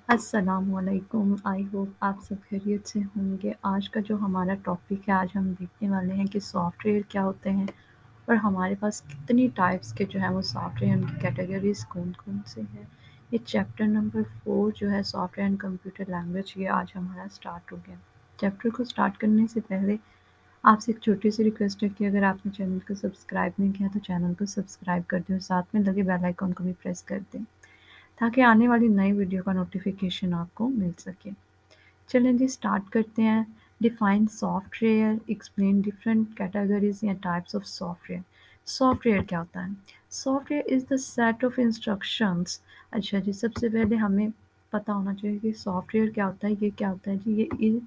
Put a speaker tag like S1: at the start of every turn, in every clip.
S1: अस्सलामुअलैकुम। I hope आप सब खैरियत से होंगे। आज का जो हमारा टॉपिक है, आज हम देखने वाले हैं कि सॉफ्टवेयर क्या होते हैं और हमारे पास कितनी टाइप्स के जो है वो सॉफ्टवेयर, उनकी कैटेगरीज कौन कौन से हैं। ये चैप्टर नंबर 4 जो है सॉफ्टवेयर एंड कंप्यूटर लैंग्वेज, ये आज हमारा स्टार्ट हो गया। चैप्टर को स्टार्ट करने से पहले आपसे एक छोटी सी रिक्वेस्ट है कि अगर आपने चैनल को सब्सक्राइब नहीं किया तो चैनल को सब्सक्राइब कर दें और साथ में लगे बेल आइकॉन को भी प्रेस कर दें ताकि आने वाली नई वीडियो का नोटिफिकेशन आपको मिल सके। चलें जी, स्टार्ट करते हैं। Define software, explain different categories या टाइप्स ऑफ सॉफ्टवेयर। सॉफ्टवेयर क्या होता है? Software is the set of instructions. अच्छा जी, सबसे पहले हमें पता होना चाहिए कि सॉफ्टवेयर क्या होता है। ये क्या होता है जी? ये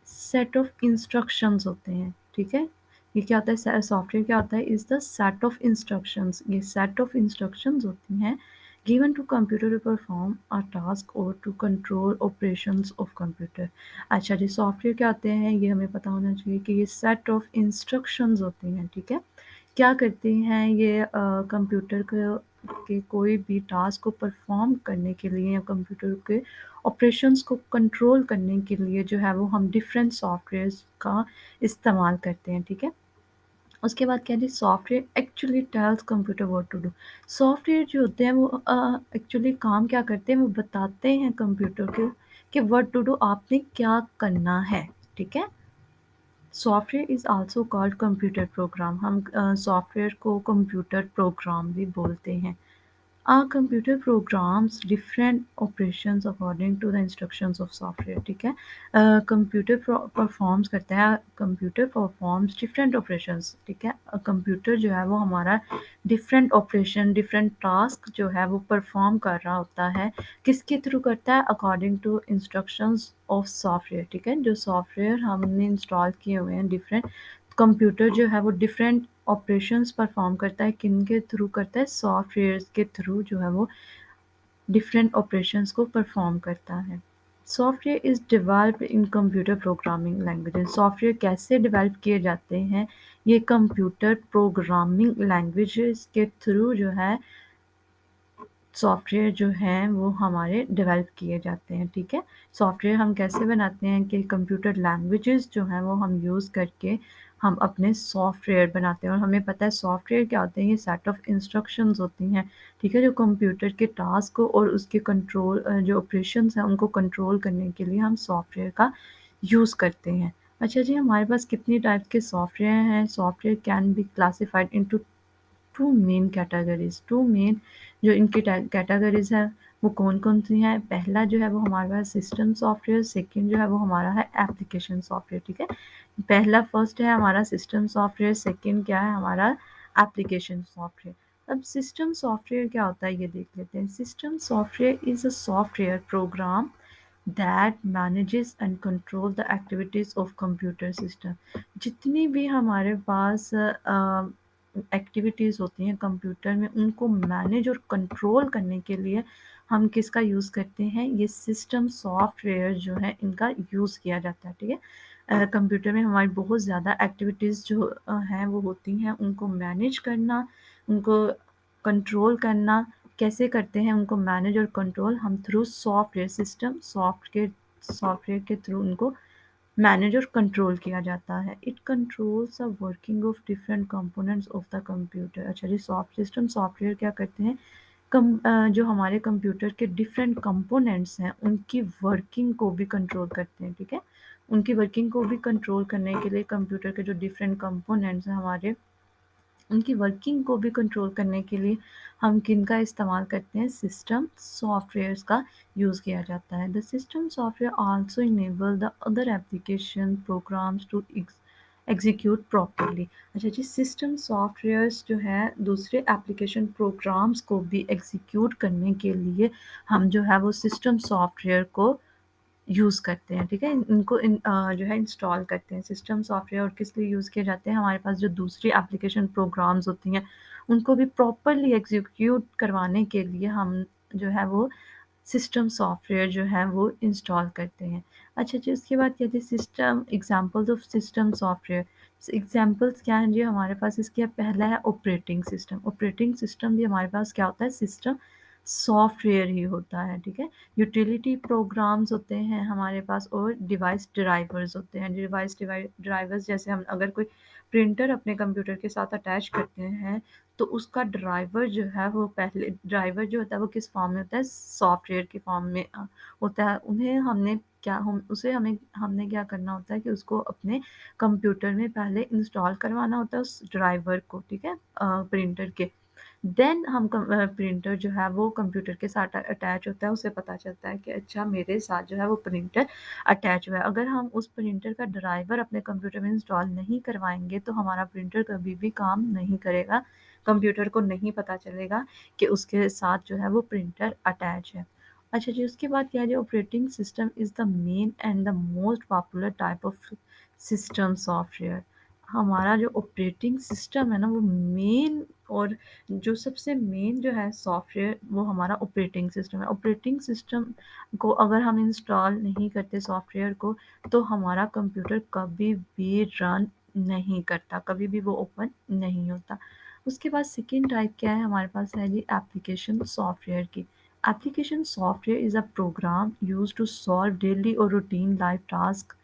S1: सेट ऑफ इंस्ट्रक्शंस होते हैं, ठीक है। ये क्या होता है? सॉफ्टवेयर क्या होता है? Is the set of instructions. ये सेट ऑफ इंस्ट्रक्शंस होती हैं given to computer to perform a task or to control operations of computer। अच्छा जी, सॉफ्टवेयर क्या होते हैं ये हमें पता होना चाहिए कि ये सेट ऑफ इंस्ट्रक्शंस होते हैं, ठीक है। क्या करते हैं ये? कंप्यूटर के कोई भी टास्क को परफॉर्म करने के लिए या कंप्यूटर के ऑपरेशंस को कंट्रोल करने के लिए जो है वो हम डिफरेंट सॉफ्टवेयर्स का इस्तेमाल करते हैं, ठीक है। उसके बाद क्या जी, software actually tells computer what to do. Software जो होते हैं वो एक्चुअली काम क्या करते हैं, वो बताते हैं कंप्यूटर को कि व्हाट टू डू, आपने क्या करना है, ठीक है। Software is also called computer program. हम सॉफ्टवेयर को कंप्यूटर प्रोग्राम भी बोलते हैं। Computer programs different operations according to the instructions of software, ठीक है। कंप्यूटर परफॉर्म्स करता है, कंप्यूटर परफॉर्म्स डिफरेंट ऑपरेशंस, ठीक है। कंप्यूटर जो है वो हमारा डिफरेंट ऑपरेशन, डिफरेंट टास्क जो है वो परफॉर्म कर रहा होता है। किसके थ्रू करता है? According to instructions of software, ठीक है। जो सॉफ्टवेयर हमने इंस्टॉल किए हुए हैं डिफरेंट, कंप्यूटर जो है वो डिफरेंट ऑपरेशंस परफॉर्म करता है। किन के थ्रू करता है? सॉफ्टवेयर के थ्रू जो है वो डिफरेंट ऑपरेशंस को परफॉर्म करता है। Software is developed in computer programming languages. Software कैसे डेवलप किए जाते हैं? ये कंप्यूटर प्रोग्रामिंग लैंग्वेजेस के थ्रू जो है सॉफ्टवेयर जो हैं वो हमारे डेवलप किए जाते हैं, ठीक है। सॉफ्टवेयर हम कैसे बनाते हैं कि कंप्यूटर लैंग्वेजेस जो हैं वो हम यूज़ करके हम अपने सॉफ्टवेयर बनाते हैं। और हमें पता है सॉफ्टवेयर क्या होते हैं? ये सेट ऑफ इंस्ट्रक्शंस होती हैं, ठीक है, जो कंप्यूटर के टास्क को और उसके कंट्रोल जो ऑपरेशंस हैं उनको कंट्रोल करने के लिए हम सॉफ्टवेयर का यूज़ करते हैं। अच्छा जी, हमारे पास कितनी टाइप के सॉफ्टवेयर हैं? Software can be classified into two main categories. Two main जो इनकी कैटेगरीज है वो कौन कौन सी हैं? पहला जो है वो हमारे पास सिस्टम सॉफ्टवेयर, सेकंड जो है वो हमारा है एप्लीकेशन सॉफ्टवेयर, ठीक है। पहला फर्स्ट है हमारा सिस्टम सॉफ्टवेयर, सेकंड क्या है हमारा? Application software. अब सिस्टम सॉफ्टवेयर क्या होता है ये देख लेते हैं। System software is a software program that manages and control the activities of computer system। जितनी भी हमारे पास एक्टिविटीज़ होती हैं कंप्यूटर में, उनको मैनेज और कंट्रोल करने के लिए हम किसका यूज़ करते हैं? ये सिस्टम सॉफ्टवेयर जो है इनका यूज़ किया जाता है, ठीक है। कंप्यूटर में हमारी बहुत ज़्यादा एक्टिविटीज़ जो हैं वो होती हैं, उनको मैनेज करना, उनको कंट्रोल करना। कैसे करते हैं उनको मैनेज और कंट्रोल? हम थ्रू सॉफ्टवेयर, सिस्टम सॉफ्टवेयर के थ्रू उनको मैनेज और कंट्रोल किया जाता है। It controls the working of different components of the computer. अच्छा जी, सिस्टम सॉफ्टवेयर क्या करते हैं? जो हमारे कंप्यूटर के डिफरेंट कंपोनेंट्स हैं उनकी वर्किंग को भी कंट्रोल करते हैं, ठीक है। उनकी वर्किंग को भी कंट्रोल करने के लिए कंप्यूटर के जो डिफरेंट कंपोनेंट्स हैं हमारे, उनकी वर्किंग को भी कंट्रोल करने के लिए हम किनका इस्तेमाल करते हैं? सिस्टम सॉफ्टवेयर्स का यूज़ किया जाता है। The system software also enable the other application programs to execute properly. अच्छा जी, सिस्टम सॉफ्टवेयर्स जो है दूसरे एप्लीकेशन प्रोग्राम्स को भी एग्जीक्यूट करने के लिए हम जो है वो सिस्टम सॉफ्टवेयर को यूज़ करते हैं, ठीक है। इनको जो है इंस्टॉल करते हैं। सिस्टम सॉफ्टवेयर और किस लिए यूज़ किए जाते हैं? हमारे पास जो दूसरी एप्लीकेशन प्रोग्राम्स होती हैं उनको भी प्रॉपरली एग्जीक्यूट करवाने के लिए हम जो है वो सिस्टम सॉफ्टवेयर जो है वो इंस्टॉल करते हैं। अच्छा जी, उसके बाद कहते हैं system examples of system software. Examples क्या हैं जी हमारे पास? इसके पहला है ऑपरेटिंग सिस्टम। ऑपरेटिंग सिस्टम भी हमारे पास क्या होता है? सिस्टम सॉफ्टवेयर ही होता है, ठीक है। यूटिलिटी प्रोग्राम्स होते हैं हमारे पास और डिवाइस ड्राइवर्स होते हैं। डिवाइस ड्राइवर्स जैसे हम अगर कोई प्रिंटर अपने कंप्यूटर के साथ अटैच करते हैं तो उसका ड्राइवर जो है वो पहले ड्राइवर जो होता है वो किस फॉर्म में होता है, सॉफ्टवेयर के फॉर्म में होता है। उन्हें हमने क्या हम उसे हमें हमने क्या करना होता है कि उसको अपने कंप्यूटर में पहले इंस्टॉल करवाना होता है उस ड्राइवर को, ठीक है, प्रिंटर के। देन हम प्रिंटर जो है वो कंप्यूटर के साथ अटैच होता है, उसे पता चलता है कि अच्छा मेरे साथ जो है वो प्रिंटर अटैच हुआ है। अगर हम उस प्रिंटर का ड्राइवर अपने कंप्यूटर में इंस्टॉल नहीं करवाएंगे तो हमारा प्रिंटर कभी भी काम नहीं करेगा, कंप्यूटर को नहीं पता चलेगा कि उसके साथ जो है वो प्रिंटर अटैच है। अच्छा जी, उसके बाद क्या है, operating system is the main and the most popular type of system software. हमारा जो ऑपरेटिंग सिस्टम है ना वो मेन और जो सबसे मेन जो है सॉफ्टवेयर वो हमारा ऑपरेटिंग सिस्टम है। ऑपरेटिंग सिस्टम को अगर हम इंस्टॉल नहीं करते सॉफ्टवेयर को तो हमारा कंप्यूटर कभी भी रन नहीं करता, कभी भी वो ओपन नहीं होता। उसके बाद सेकेंड टाइप क्या है हमारे पास है जी, एप्लीकेशन सॉफ्टवेयर की। Application software is a program use to solve daily और रूटीन लाइफ टास्क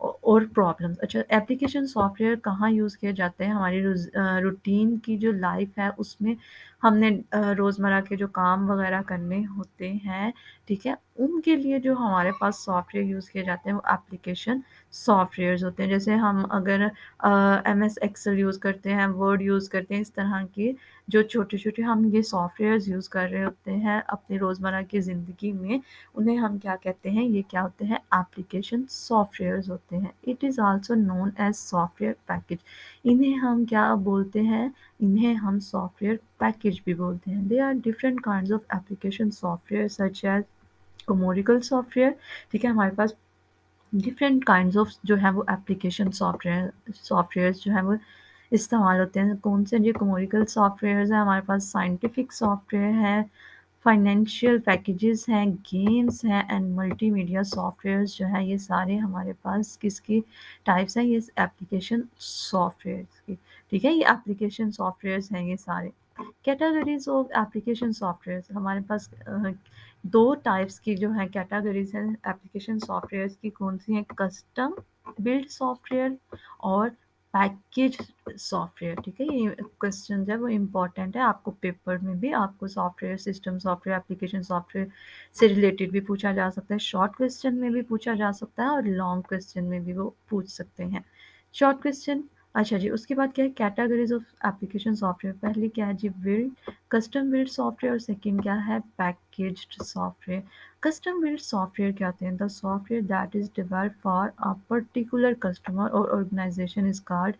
S1: और प्रॉब्लम्स। अच्छा, एप्लीकेशन सॉफ्टवेयर कहाँ यूज़ किए जाते हैं, हमारी रूटीन की जो लाइफ है उसमें हमने रोज़मर्रा के जो काम वगैरह करने होते हैं, ठीक है, उनके लिए जो हमारे पास सॉफ्टवेयर यूज़ किए जाते हैं वो एप्लीकेशन सॉफ्टवेयर्स होते हैं। जैसे हम अगर एम एस एक्सेल यूज़ करते हैं, वर्ड यूज़ करते हैं, इस तरह के जो छोटे छोटे हम ये सॉफ्टवेयर्स यूज़ कर रहे होते हैं अपनी रोज़मर्रा की ज़िंदगी में, उन्हें हम क्या कहते हैं, ये क्या होते हैं, एप्लीकेशन सॉफ्टवेयर्स होते हैं। It is also known as software package. इन्हें हम क्या बोलते हैं, इन्हें हम सॉफ्टवेयर पैकेज भी बोलते हैं। They are different kinds of application software such as commercial software, ठीक है। हमारे पास डिफरेंट काइंड्स ऑफ जो है वो एप्लीकेशन सॉफ्टवेयर्स जो है वो इस्तेमाल होते हैं। कौन से, जो कोमोडिकल सॉफ्टवेयर्स हैं हमारे पास, साइंटिफिक सॉफ्टवेयर है, फाइनेंशियल पैकेजेस हैं, गेम्स हैं एंड मल्टीमीडिया सॉफ्टवेयर्स जो है ये सारे हमारे पास किसकी टाइप्स हैं, ये एप्लीकेशन सॉफ्टवेयर्स की, ठीक है। ये एप्लीकेशन सॉफ्टवेयर्स हैं ये सारे। कैटेगरीज ऑफ एप्लीकेशन सॉफ्टवेयर्स हमारे पास दो टाइप्स की जो है कैटेगरीज हैं एप्लीकेशन सॉफ्टवेयर्स की, कौन सी हैं, कस्टम बिल्ड सॉफ्टवेयर और पैकेज सॉफ्टवेयर, ठीक है। ये क्वेश्चन है वो इम्पॉर्टेंट है, आपको पेपर में भी आपको software system software application software से रिलेटेड भी पूछा जा सकता है, शॉर्ट क्वेश्चन में भी पूछा जा सकता है और लॉन्ग क्वेश्चन में भी वो पूछ सकते हैं। शॉर्ट क्वेश्चन, अच्छा जी, उसके बाद क्या है, कैटेगरीज ऑफ एप्लीकेशन सॉफ्टवेयर। पहली क्या है जी, बिल्ड कस्टम बिल्ड सॉफ्टवेयर और सेकंड क्या है, packaged software. Custom build software क्या होते हैं, the software that is developed for a particular customer और organisation is called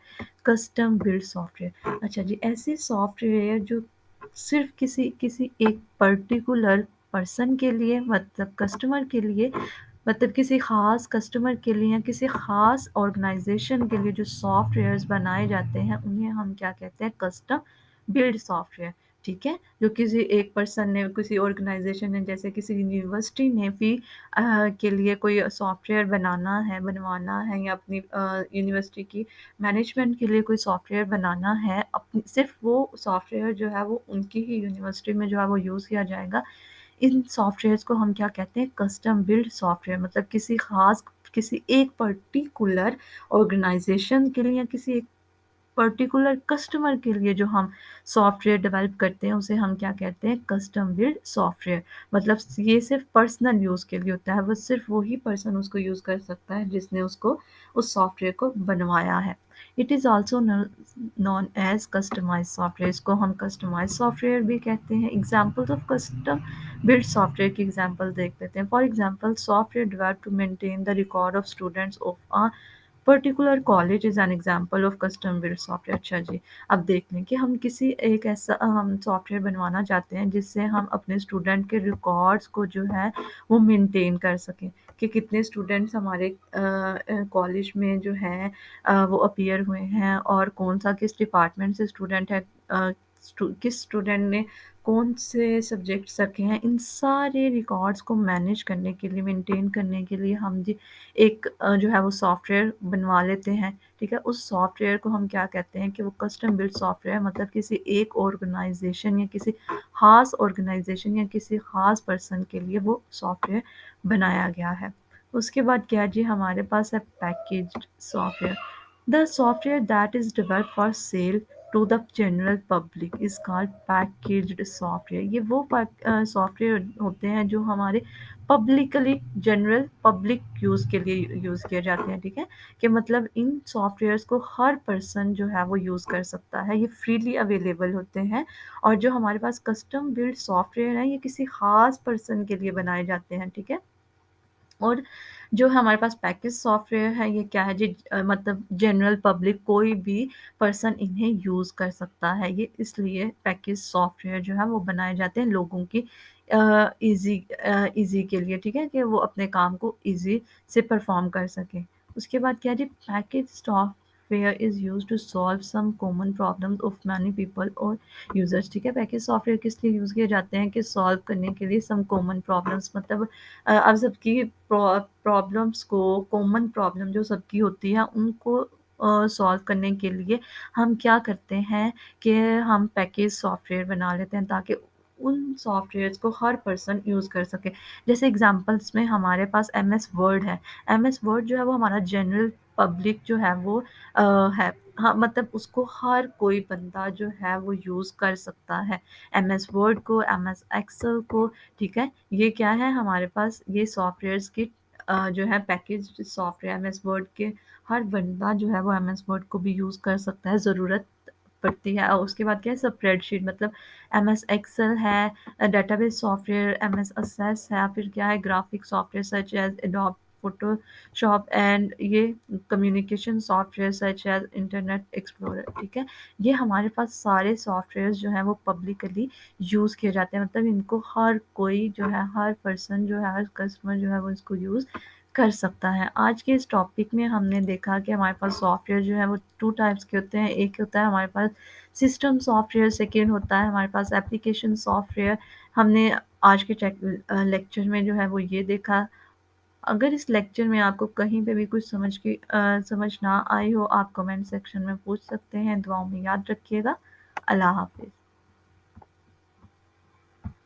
S1: custom build software. अच्छा जी, ऐसे सॉफ्टवेयर जो सिर्फ किसी किसी एक पर्टिकुलर पर्सन के लिए, मतलब कस्टमर के लिए, मतलब किसी ख़ास कस्टमर के लिए या किसी ख़ास ऑर्गेनाइजेशन के लिए जो सॉफ्टवेयर्स बनाए जाते हैं उन्हें हम क्या कहते हैं, कस्टम बिल्ड सॉफ्टवेयर, ठीक है। जो किसी एक पर्सन ने, किसी ऑर्गेनाइजेशन ने, जैसे किसी यूनिवर्सिटी ने भी के लिए कोई सॉफ्टवेयर बनवाना है या अपनी यूनिवर्सिटी की मैनेजमेंट के लिए कोई सॉफ्टवेयर बनाना है, अपनी सिर्फ वो सॉफ्टवेयर जो है वो उनकी ही यूनिवर्सिटी में जो है वो यूज़ किया जाएगा। इन सॉफ्टवेयर्स को हम क्या कहते हैं, कस्टम बिल्ड सॉफ्टवेयर, मतलब किसी खास, किसी एक पर्टिकुलर ऑर्गेनाइजेशन के लिए या किसी एक पर्टिकुलर कस्टमर के लिए जो हम सॉफ्टवेयर डेवलप करते हैं उसे हम क्या कहते हैं, कस्टम बिल्ड सॉफ्टवेयर। मतलब ये सिर्फ पर्सनल यूज़ के लिए होता है, वो सिर्फ वही पर्सन उसको यूज़ कर सकता है जिसने उसको उस सॉफ्टवेयर को बनवाया है। It is also known as customize software, इसको हम कस्टमाइज सॉफ्टवेयर भी कहते हैं। Examples of custom build software की एग्जाम्पल देख लेते हैं। For example, software develop to maintain the record of students of a particular college is an example of custom build software. अच्छा जी, अब देख लें कि हम किसी एक ऐसा हम सॉफ्टवेयर बनवाना चाहते हैं जिससे हम अपने स्टूडेंट के रिकॉर्ड्स को जो है वो मेंटेन कर सकें कि कितने स्टूडेंट्स हमारे कॉलेज में जो हैं वो अपीयर हुए हैं और कौन सा किस डिपार्टमेंट से स्टूडेंट है, किस स्टूडेंट ने कौन से सब्जेक्ट्स रखे हैं, इन सारे रिकॉर्ड्स को मैनेज करने के लिए, मेंटेन करने के लिए हम जी एक जो है वो सॉफ्टवेयर बनवा लेते हैं, ठीक है। उस सॉफ्टवेयर को हम क्या कहते हैं कि वो कस्टम बिल्ड सॉफ्टवेयर, मतलब किसी एक ऑर्गेनाइजेशन या किसी खास ऑर्गेनाइजेशन या किसी खास पर्सन के लिए वो सॉफ्टवेयर बनाया गया है। उसके बाद क्या जी हमारे पास है packaged software. The software that is developed for sale to the general public is called packaged software. ये वो सॉफ्टवेयर होते हैं जो हमारे पब्लिकली जनरल पब्लिक यूज़ के लिए यूज़ किए जाते हैं, ठीक है। कि मतलब इन सॉफ्टवेयर्स को हर पर्सन जो है वो यूज़ कर सकता है, ये फ्रीली अवेलेबल होते हैं। और जो हमारे पास कस्टम बिल्ड सॉफ्टवेयर है ये किसी खास पर्सन के लिए बनाए जाते हैं, ठीक है। और जो हमारे पास पैकेज सॉफ्टवेयर है ये क्या है जी, मतलब जनरल पब्लिक कोई भी पर्सन इन्हें यूज़ कर सकता है। ये इसलिए पैकेज सॉफ्टवेयर जो है वो बनाए जाते हैं लोगों की ईज़ी के लिए, ठीक है, कि वो अपने काम को ईज़ी से परफॉर्म कर सकें। उसके बाद क्या है जी, package software is used to solve some common problems of many people और यूज़र्स, ठीक है। पैकेज सॉफ्टवेयर किस लिए यूज़ किए जाते हैं कि सॉल्व करने के लिए सम कॉमन प्रॉब्लम्स, मतलब अब सबकी प्रॉब्लम्स को, कॉमन प्रॉब्लम जो सबकी होती है उनको सॉल्व करने के लिए हम क्या करते हैं कि हम पैकेज सॉफ्टवेयर बना लेते हैं ताकि उन सॉफ्टवेयर्स को हर पर्सन यूज़ कर सके। जैसे एग्जांपल्स में हमारे पास एम एस वर्ड है। एम एस वर्ड जो है वो हमारा जनरल पब्लिक जो है वो है, हाँ, मतलब उसको हर कोई बंदा जो है वो यूज़ कर सकता है, एम एस वर्ड को, एम एस एक्सेल को, ठीक है। ये क्या है हमारे पास, ये सॉफ्टवेयर्स की जो है package software M S Word के हर बंदा जो है वो एम एस वर्ड को भी यूज़ कर सकता है, ज़रूरत पड़ती है। और उसके बाद क्या है स्प्रेडशीट, मतलब एम एस एक्सेल है, database software M S Access है, फिर क्या है graphic software such as Adobe Photoshop and ये communication software such as Internet Explorer, ठीक है। ये हमारे पास सारे सॉफ्टवेयर जो हैं वो पब्लिकली यूज़ किए जाते हैं, मतलब इनको हर कोई जो है, हर पर्सन जो है, हर कस्टमर जो है वो इसको यूज़ कर सकता है। आज के इस टॉपिक में हमने देखा कि हमारे पास सॉफ्टवेयर जो है वो 2 टाइप्स के होते हैं। एक होता है हमारे पास सिस्टम सॉफ्टवेयर, सेकंड होता है हमारे पास एप्लीकेशन सॉफ्टवेयर। हमने आज के लेक्चर में जो है वो ये देखा। अगर इस लेक्चर में आपको कहीं पे भी कुछ समझ ना आई हो, आप कमेंट सेक्शन में पूछ सकते हैं। दुआओं में याद रखिएगा। अल्लाह हाफ़िज़।